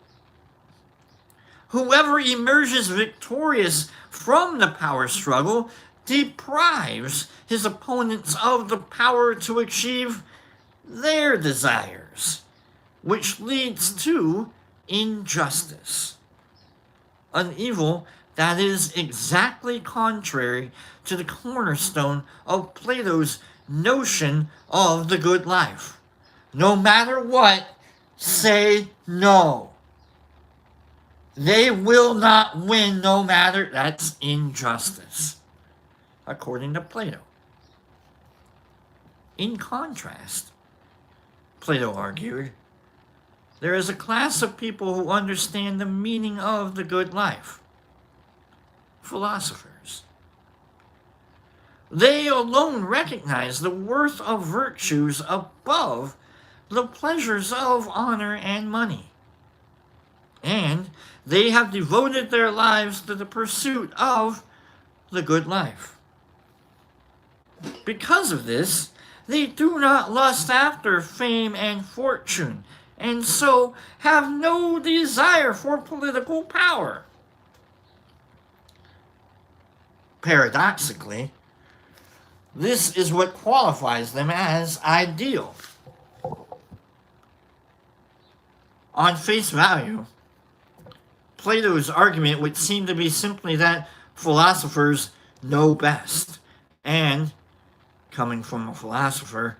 Whoever emerges victorious from the power struggle deprives his opponents of the power to achieve their desires, which leads to injustice, an evil that is exactly contrary to the cornerstone of Plato's notion of the good life. No matter what, say no. They will not win no matter, that's injustice, according to Plato. In contrast, Plato argued, there is a class of people who understand the meaning of the good life. Philosophers. They alone recognize the worth of virtues above the pleasures of honor and money. And they have devoted their lives to the pursuit of the good life. Because of this, they do not lust after fame and fortune, and so have no desire for political power. Paradoxically, this is what qualifies them as ideal. On face value, Plato's argument would seem to be simply that philosophers know best, and, coming from a philosopher,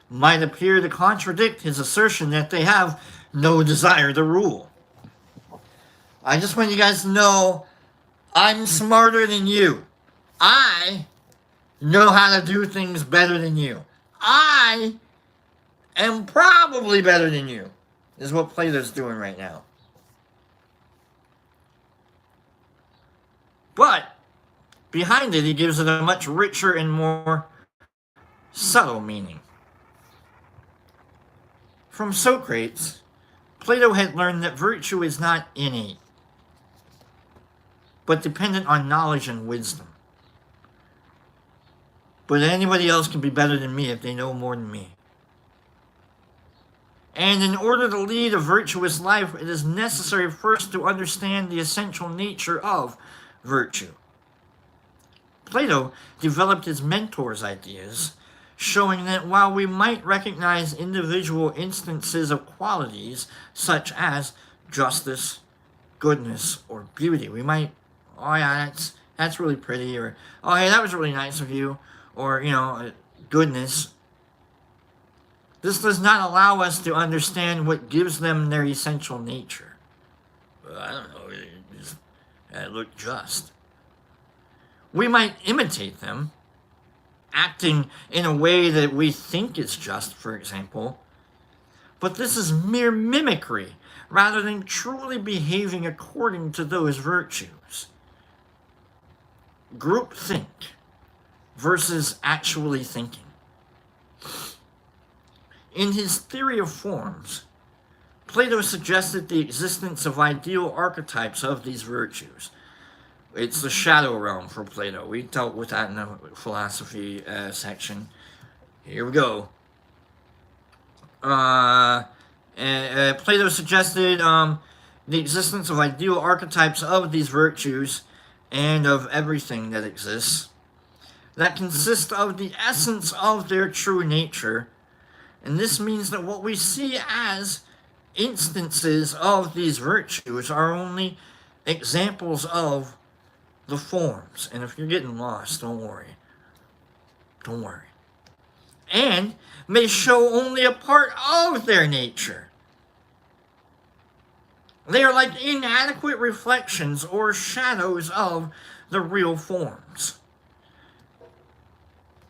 might appear to contradict his assertion that they have no desire to rule. I just want you guys to know, I'm smarter than you. I know how to do things better than you. I am probably better than you, is what Plato's doing right now. But behind it, he gives it a much richer and more subtle meaning. From Socrates, Plato had learned that virtue is not innate, but dependent on knowledge and wisdom. But anybody else can be better than me if they know more than me. And in order to lead a virtuous life, it is necessary first to understand the essential nature of virtue. Plato developed his mentor's ideas, showing that while we might recognize individual instances of qualities such as justice, goodness, or beauty, we might, oh yeah, that's really pretty, or oh hey, that was really nice of you, or goodness. This does not allow us to understand what gives them their essential nature. Well, I don't know, it looked just. We might imitate them, acting in a way that we think is just, for example, but this is mere mimicry rather than truly behaving according to those virtues. Groupthink, versus actually thinking. In his theory of forms, Plato suggested the existence of ideal archetypes of these virtues. It's the shadow realm for Plato. We dealt with that in the philosophy section. Here we go. Plato suggested the existence of ideal archetypes of these virtues and of everything that exists that consist of the essence of their true nature. And this means that what we see as instances of these virtues are only examples of the forms. And if you're getting lost, don't worry. Don't worry. And may show only a part of their nature. They are like inadequate reflections or shadows of the real forms.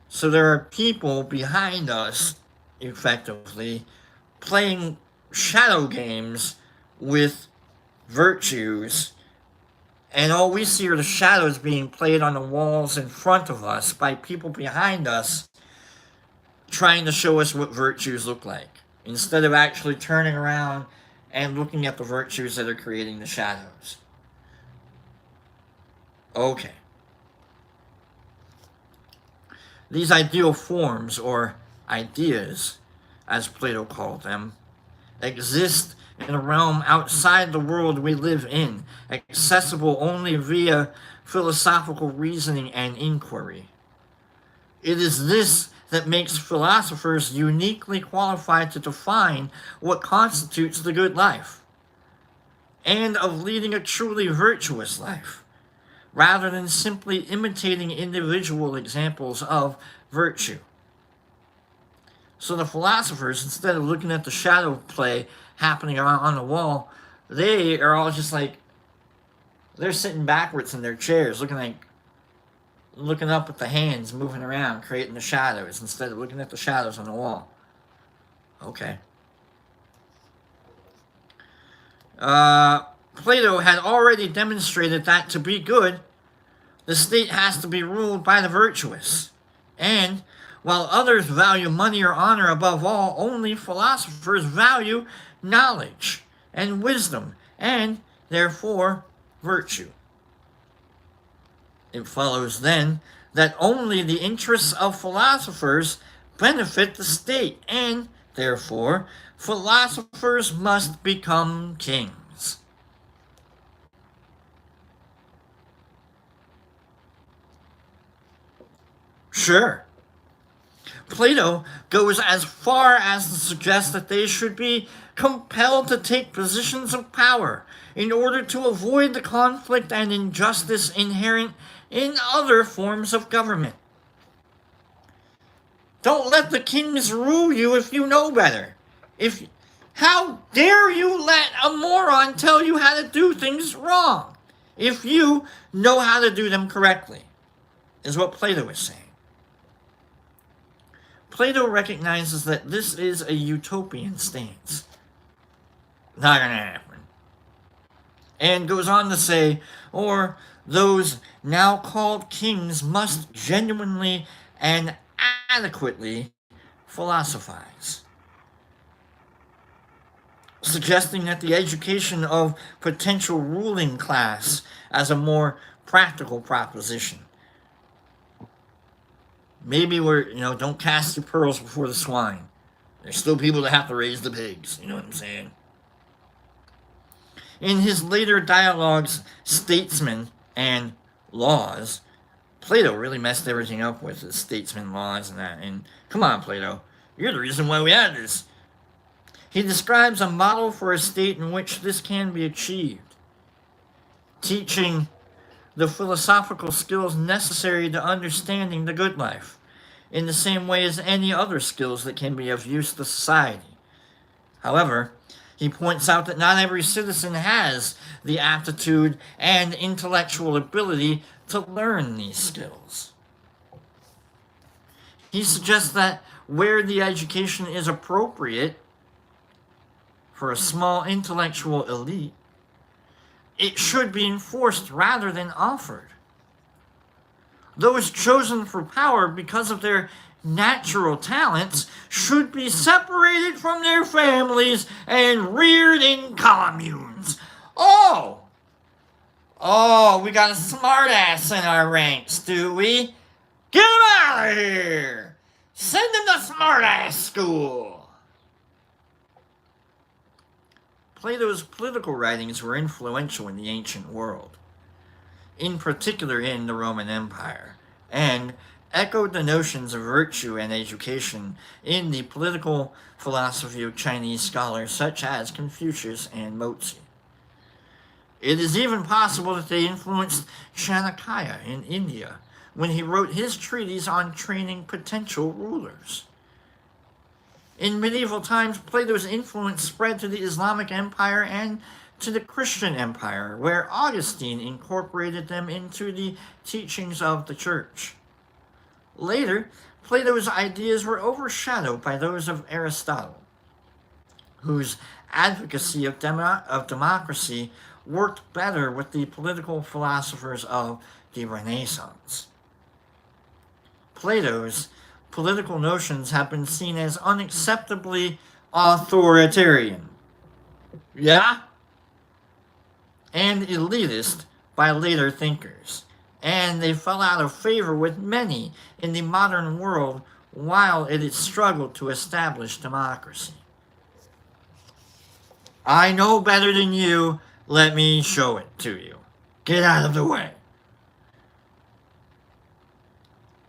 So there are people behind us, effectively, playing shadow games with virtues, and all we see are the shadows being played on the walls in front of us by people behind us trying to show us what virtues look like, instead of actually turning around and looking at the virtues that are creating the shadows. Okay. These ideal forms, or ideas, as Plato called them, exist in a realm outside the world we live in, accessible only via philosophical reasoning and inquiry. It is this that makes philosophers uniquely qualified to define what constitutes the good life, and of leading a truly virtuous life, rather than simply imitating individual examples of virtue. So the philosophers, instead of looking at the shadow play happening on the wall, they are all just like, they're sitting backwards in their chairs, looking up at the hands moving around, creating the shadows, instead of looking at the shadows on the wall. Okay. Plato had already demonstrated that to be good, the state has to be ruled by the virtuous. And while others value money or honor above all, only philosophers value knowledge and wisdom, and therefore virtue. It follows then that only the interests of philosophers benefit the state, and therefore philosophers must become kings. Sure, Plato goes as far as to suggest that they should be compelled to take positions of power in order to avoid the conflict and injustice inherent in other forms of government. Don't let the kings rule you if you know better. How dare you let a moron tell you how to do things wrong if you know how to do them correctly, is what Plato is saying. Plato recognizes that this is a utopian stance. Not gonna happen. And goes on to say, or those now called kings must genuinely and adequately philosophize, suggesting that the education of potential ruling class as a more practical proposition. Maybe don't cast your pearls before the swine. There's still people that have to raise the pigs, you know what I'm saying? In his later dialogues, Statesmen and Laws, Plato really messed everything up with his statesman laws and that. And come on, Plato, you're the reason why we had this. He describes a model for a state in which this can be achieved, teaching the philosophical skills necessary to understanding the good life, in the same way as any other skills that can be of use to society. However, he points out that not every citizen has the aptitude and intellectual ability to learn these skills. He suggests that where the education is appropriate for a small intellectual elite, it should be enforced rather than offered. Those chosen for power because of their natural talents should be separated from their families and reared in communes. Oh! Oh, we got a smartass in our ranks, do we? Get him out of here! Send him to smartass school! Plato's political writings were influential in the ancient world, in particular in the Roman Empire, and echoed the notions of virtue and education in the political philosophy of Chinese scholars such as Confucius and Mozi. It is even possible that they influenced Chanakya in India when he wrote his treatise on training potential rulers. In medieval times, Plato's influence spread to the Islamic Empire and to the Christian Empire, where Augustine incorporated them into the teachings of the Church. Later, Plato's ideas were overshadowed by those of Aristotle, whose advocacy of democracy worked better with the political philosophers of the Renaissance. Plato's political notions have been seen as unacceptably authoritarian. Yeah? And elitist by later thinkers. And they fell out of favor with many in the modern world while it has struggled to establish democracy. I know better than you, let me show it to you. Get out of the way.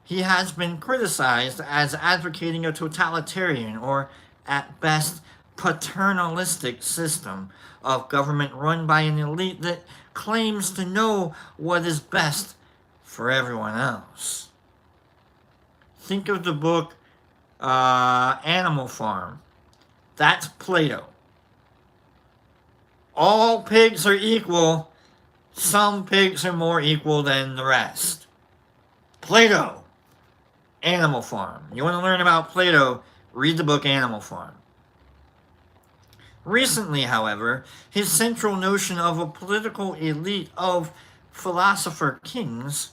He has been criticized as advocating a totalitarian or, at best, paternalistic system of government run by an elite that claims to know what is best for everyone else. Think of the book Animal Farm. That's Plato. All pigs are equal. Some pigs are more equal than the rest. Plato. Animal Farm. You want to learn about Plato, read the book Animal Farm. Recently, however, his central notion of a political elite of philosopher kings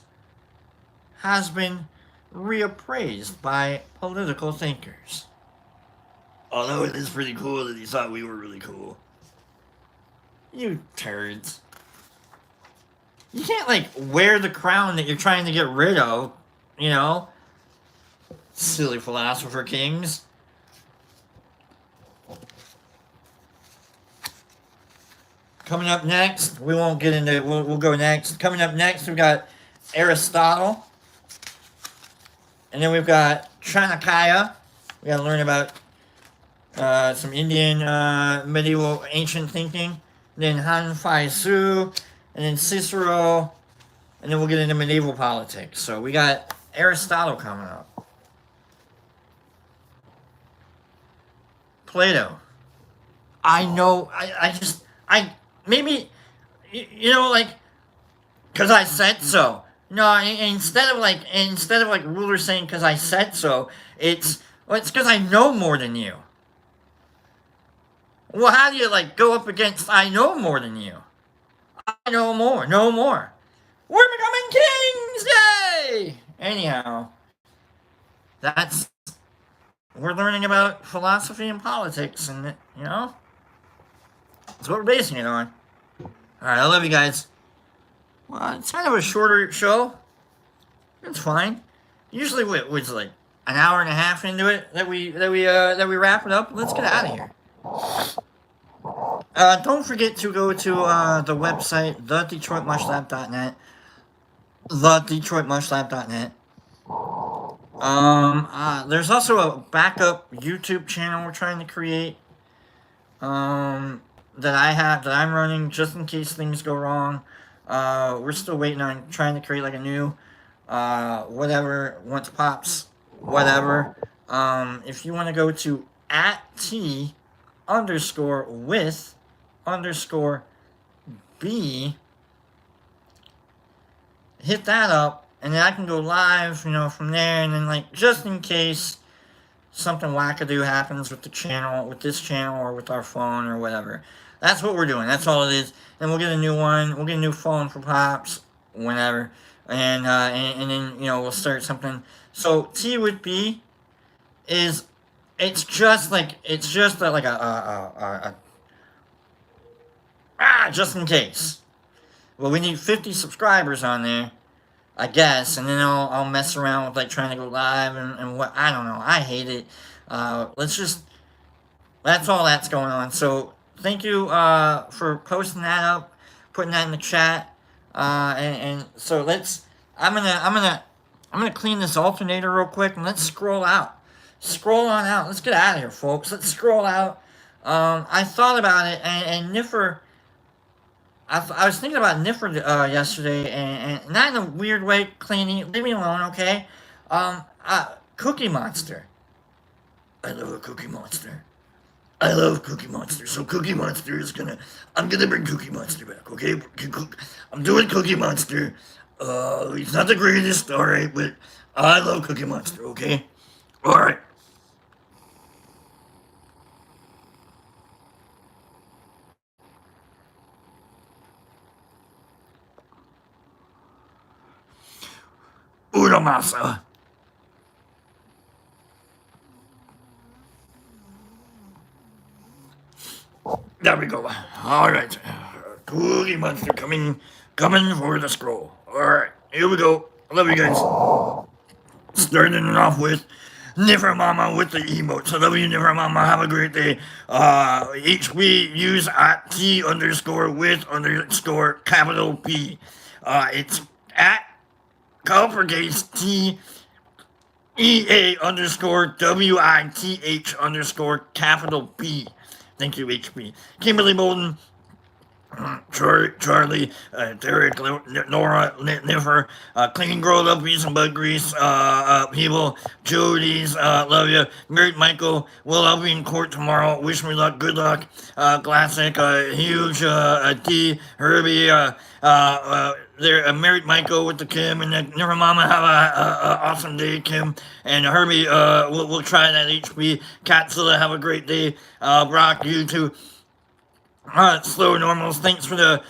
has been reappraised by political thinkers. Although it is pretty cool that he thought we were really cool. You turds. You can't, wear the crown that you're trying to get rid of, you know? Silly philosopher kings. Coming up next, we won't get into it, we'll go next. Coming up next, we've got Aristotle. And then we've got Chanakya. We gotta learn about some Indian medieval ancient thinking. Then Han Fai Su, and then Cicero, and then we'll get into medieval politics. So we got Aristotle coming up. Plato. I know, maybe, because I said so. No, instead of rulers saying because I said so, it's because I know more than you. Well, how do you, go up against I know more than you? I know more, no more. We're becoming kings, yay! Anyhow, we're learning about philosophy and politics, and, that's what we're basing it on. Alright, I love you guys. Well, it's kind of a shorter show. It's fine. Usually, it's an hour and a half into it that we wrap it up. Let's get out of here. Don't forget to go to the website, thedetroitmushlab.net. thedetroitmushlab.net. There's also a backup YouTube channel we're trying to create. That I'm running just in case things go wrong. We're still waiting on trying to create a new, whatever, once pops, whatever. If you want to go to @t_with_b, hit that up, and then I can go live, from there, and then, just in case something wackadoo happens with the channel, with this channel, or with our phone, or whatever. That's what we're doing. That's all it is. Then we'll get a new one. We'll get a new phone for Pops. whenever, and then we'll start something. So T with B is it's just like a just in case. Well, we need 50 subscribers on there, I guess, and then I'll mess around with like trying to go live and what I don't know. I hate it. Let's just that's all that's going on. So thank you for posting that up, putting that in the chat, and so let's. I'm gonna clean this alternator real quick and let's scroll out. Scroll on out. Let's get out of here, folks. Let's scroll out. I thought about it, and Niffer. I was thinking about Niffer yesterday, and not in a weird way, cleaning. Leave me alone, okay? Cookie Monster. I love a Cookie Monster. I love Cookie Monster. So Cookie Monster is gonna. I'm gonna bring Cookie Monster back. Okay, I'm doing Cookie Monster. He's not the greatest, all right, but I love Cookie Monster. Okay, all right. Una masa. There we go. All right, Cookie Monster coming for the scroll. All right, here we go. I love you guys. Starting it off with Niffer Mama with the emotes. I love you, Niffer Mama. Have a great day. Each we use at T underscore with underscore capital P. It's at uppercase T EA underscore WITH underscore capital B. Thank you, HP. Kimberly Bolden, Charlie, Derek, Nora, Niffer, Clean Grow, Love, Peace, and Bug Grease, people, Jody's, love you, Merit Michael, will I'll be in court tomorrow, wish me luck, good luck, Classic, Huge, D, Herbie, there, Merit Michael with the Kim, and Never Mama, have a awesome day, Kim, and Herbie, we'll try that HP, Catzilla, have a great day, Brock, you too. Slow normals. Thanks for the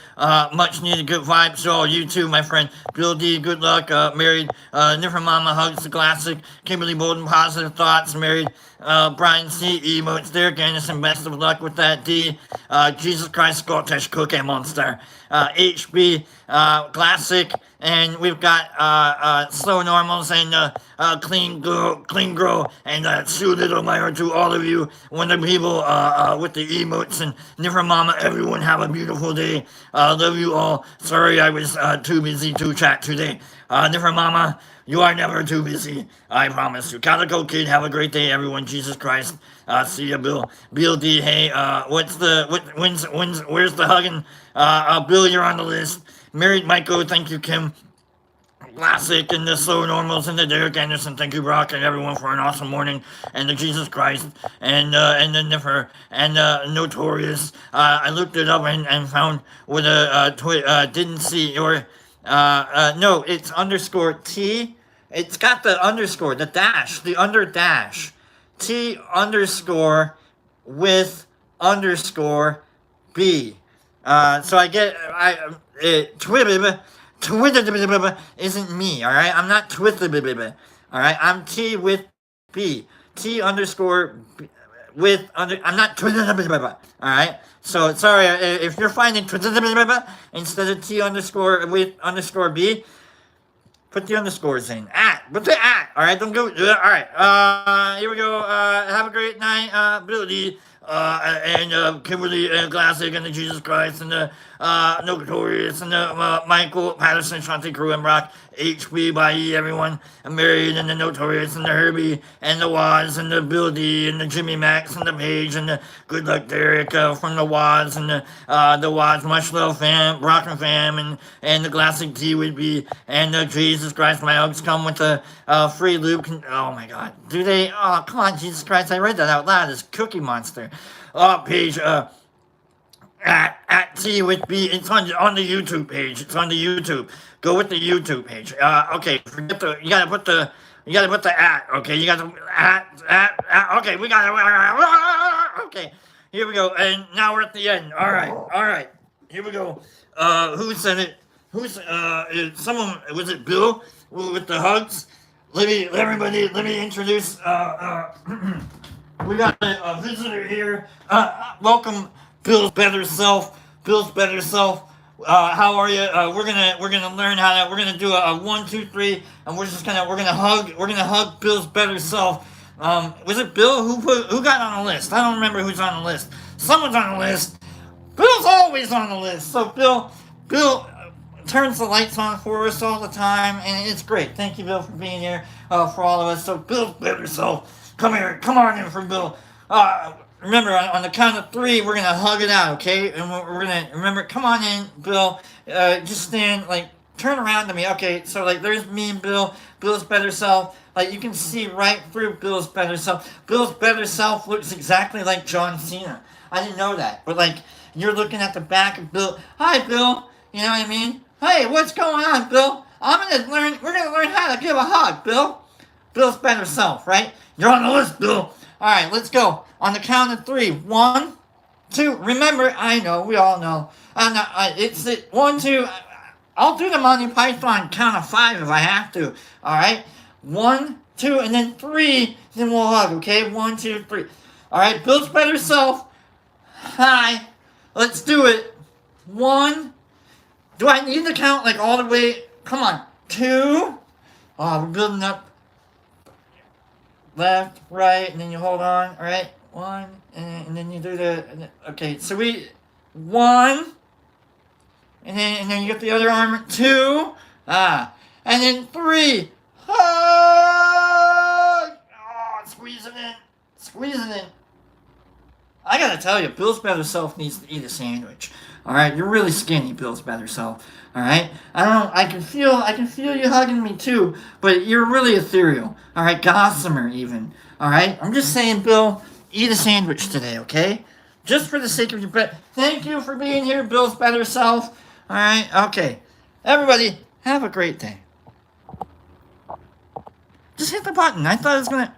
much needed good vibes to all you too, my friend. Bill D, good luck. Married. Different Mama hugs the classic. Kimberly Bolden, positive thoughts. Married. Brian C, emotes. Derek Anderson, best of luck with that. D, Jesus Christ, Scottish Cookie Monster. HB, classic. And we've got slow normals and clean grow and Sue Little Meyer to all of you, one of the people with the emotes and Never Mama. Everyone have a beautiful day. Love you all. Sorry I was too busy to chat today. Never Mama, you are never too busy. I promise you. Calico Kid, have a great day, everyone. Jesus Christ. See ya, Bill. Bill D. Hey, where's the hugging? Bill, you're on the list. Married Michael, thank you, Kim. Classic and the slow normals and the Derek Anderson, thank you, Brock, and everyone for an awesome morning, and the Jesus Christ and the Niffer and Notorious. I looked it up and found with a didn't see or no, it's underscore T. It's got the underscore, the dash, the under dash, T underscore with underscore B. So I get Twitter isn't me, all right? I'm not Twitter, all right? I'm T with B. T underscore B, with under. I'm not Twitter, all right? So sorry if you're finding Twitter instead of T underscore with underscore B. Put the underscores in. Put the at. All right, don't go. All right. Here we go. Have a great night, Billy. And Kimberly and Classic and the Jesus Christ and the Notorious and the Michael Patterson, Shanti Crew and Brock, HB by E, everyone, and Married and the Notorious and the Herbie and the Waz and the Bill D and the Jimmy Max and the Page and the Good Luck Derek from the Waz and the Waz, much love fam, Brock and fam and the Classic T would be and the Jesus Christ, my hugs come with the free loop. Oh my God, do they? Oh come on, Jesus Christ, I read that out loud. It's Cookie Monster. Page at T with B. It's on the YouTube page. It's on the YouTube. Go with the YouTube page. Okay, forget you gotta put the at. Okay, you got the at. Okay, we got it. Okay, here we go. And now we're at the end. All right. Here we go. Who said it? Who's someone? Was it Bill with the hugs? Let me introduce. We got a visitor here. Welcome, Bill's better self. Bill's better self. How are you? We're gonna learn how to. We're gonna do a 1, 2, 3, and we're gonna hug Bill's better self. Was it Bill who got on the list? I don't remember who's on the list. Someone's on the list. Bill's always on the list. So Bill turns the lights on for us all the time, and it's great. Thank you, Bill, for being here for all of us. So Bill's better self, come here, come on in for Bill. Remember, on the count of 3, we're gonna hug it out, okay? And we're gonna remember. Come on in, Bill. Just stand, like, turn around to me. Okay, so like, there's me and Bill. Bill's better self. Like, you can see right through Bill's better self. Bill's better self looks exactly like John Cena. I didn't know that, but like, you're looking at the back of Bill. Hi, Bill. You know what I mean? Hey, what's going on, Bill? We're gonna learn how to give a hug, Bill. Bill's better self, right? You're on the list, Bill. Alright, let's go. On the count of 3. 1, 2. Remember, I know, we all know. It's 1, 2. I'll do the Monty Python count of 5 if I have to. Alright? 1, 2, and then 3. Then we'll hug, okay? 1, 2, 3. Alright, Bill's better self. Hi. Let's do it. 1. Do I need to count like all the way? Come on. 2. Oh, we're building up. Left, right, and then you hold on. All right. 1, and then you do the. Okay. So 1, and then you get the other arm. 2. And then 3. Oh, squeezing in. Squeezing in. I gotta tell you, Bill's better self needs to eat a sandwich. All right, you're really skinny, Bill's better self. All right, I can feel you hugging me too, but you're really ethereal. All right, gossamer even. All right, I'm just saying, Bill, eat a sandwich today, okay? Just for the sake of your bet. Thank you for being here, Bill's better self. All right, okay. Everybody, have a great day. Just hit the button. I thought it was gonna.